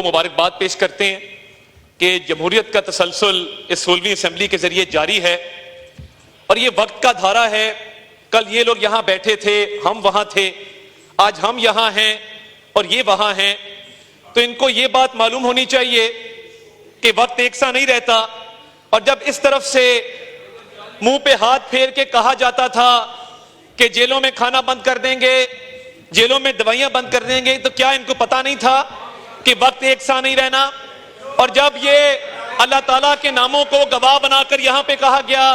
को मुबारकबाद पेश करते हैं कि जमहूरियत का तसलसल इस 16वीं असेंबली के जरिए जारी है और ये वक्त का धारा है। कल ये लोग यहां बैठे थे, हम वहां थे, आज हम यहां हैं और ये वहां हैं। तो इनको ये बात मालूम होनी चाहिए कि वक्त एक सा नहीं रहता। और जब इस तरफ से मुंह पे हाथ फेर के कहा जाता था कि जेलों में खाना बंद कर देंगे, जेलों में दवाइयां बंद कर देंगे, तो क्या इनको पता नहीं था कि वक्त एक सा नहीं रहना? और जब ये अल्लाह ताला के नामों को गवाह बनाकर यहां पे कहा गया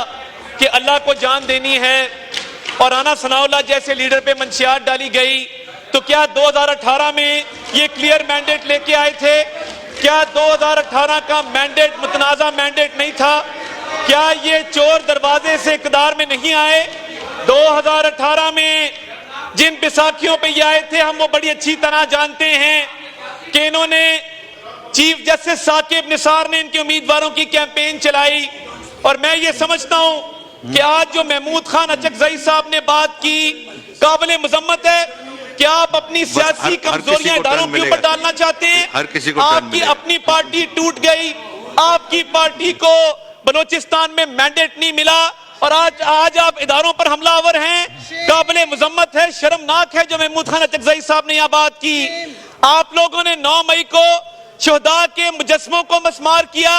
कि अल्लाह को जान देनी है और राना सनाउल्लाह जैसे लीडर पे मंशियात डाली गई, तो क्या 2018 में ये क्लियर मैंडेट लेके आए थे? क्या 2018 का मैंडेट मुतनाज़ा मैंडेट नहीं था? क्या ये चोर दरवाजे से इक़्तिदार में नहीं आए? 2018 में जिन बैसाखियों पे ये आए थे, हम वो बड़ी अच्छी तरह जानते हैं कि इन्होंने चीफ जस्टिस साकिब निसार ने इनके उम्मीदवारों की कैंपेन चलाई। और मैं ये समझता हूं कि आज जो महमूद खान अचकजई साहब ने बात की, काबिल मजम्मत है। क्या आप अपनी सियासी कमजोरियां इदारों के ऊपर डालना चाहते हैं? हर किसी को आपकी अपनी पार्टी टूट गई, आपकी पार्टी को बलोचिस्तान में मैंडेट नहीं मिला और आज आप इदारों पर हमलावर हैं। काबिल मजम्मत है, शर्मनाक है जो महमूद खान अचकजई साहब ने यह बात की। आप लोगों ने 9 मई को शहदा के मुजस्समों को मस्मार किया,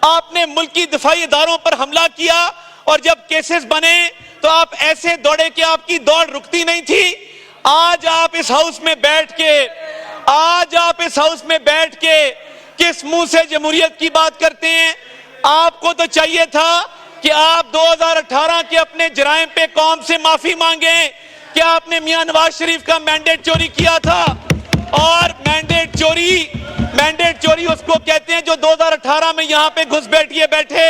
आपने मुल्की दिफाई इदारों पर हमला किया और जब केसेस बने तो आप ऐसे दौड़े कि आपकी दौड़ रुकती नहीं थी। आज आप इस हाउस में बैठ के किस मुंह से जमहूरियत की बात करते हैं? आपको तो चाहिए था कि आप 2018 के अपने जराइम पे कौम से माफी मांगे कि आपने मियां नवाज शरीफ का मैंडेट चोरी किया था। और मैंडेट चोरी उसको कहते हैं जो 2018 में यहां पे घुस बैठे।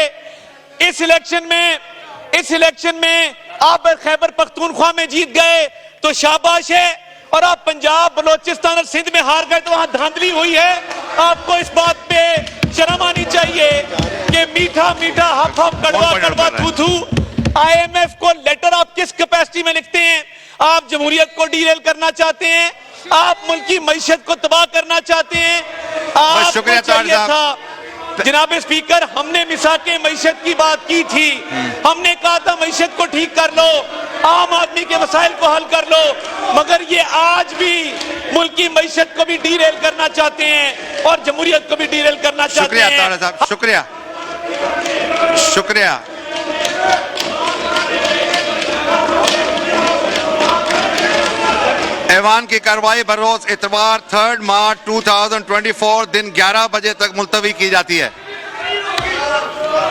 इस इलेक्शन में आप खैबर पख्तूनख्वा में जीत गए तो शाबाश है, और आप पंजाब, बलोचिस्तान और सिंध में हार गए तो वहां धांधली हुई है। आपको इस बात पे शर्म आनी चाहिए कि मीठा मीठा हफ हफ कड़वा कड़वा थू थू। IMF को लेटर आप किस कैपेसिटी में लिखते हैं? आप जमहूरियत को डीरेल करना चाहते हैं, आप मुल्क की मईशत को तबाह करना चाहते हैं। आपको चाहिए था जनाब स्पीकर, हमने मिसाके मईशत की बात की थी, हमने कहा था मईशत को ठीक कर लो, आम आदमी के मसाइल को हल कर लो, मगर ये आज भी मुल्क की मईशत को भी डीरेल करना चाहते हैं और जमहूरियत को भी डीरेल करना चाहते हैं। शुक्रिया साहब, शुक्रिया। ऐवान की कार्रवाई बरोज इतवार 3 मार्च 2024 दिन 11 बजे तक मुलतवी की जाती है।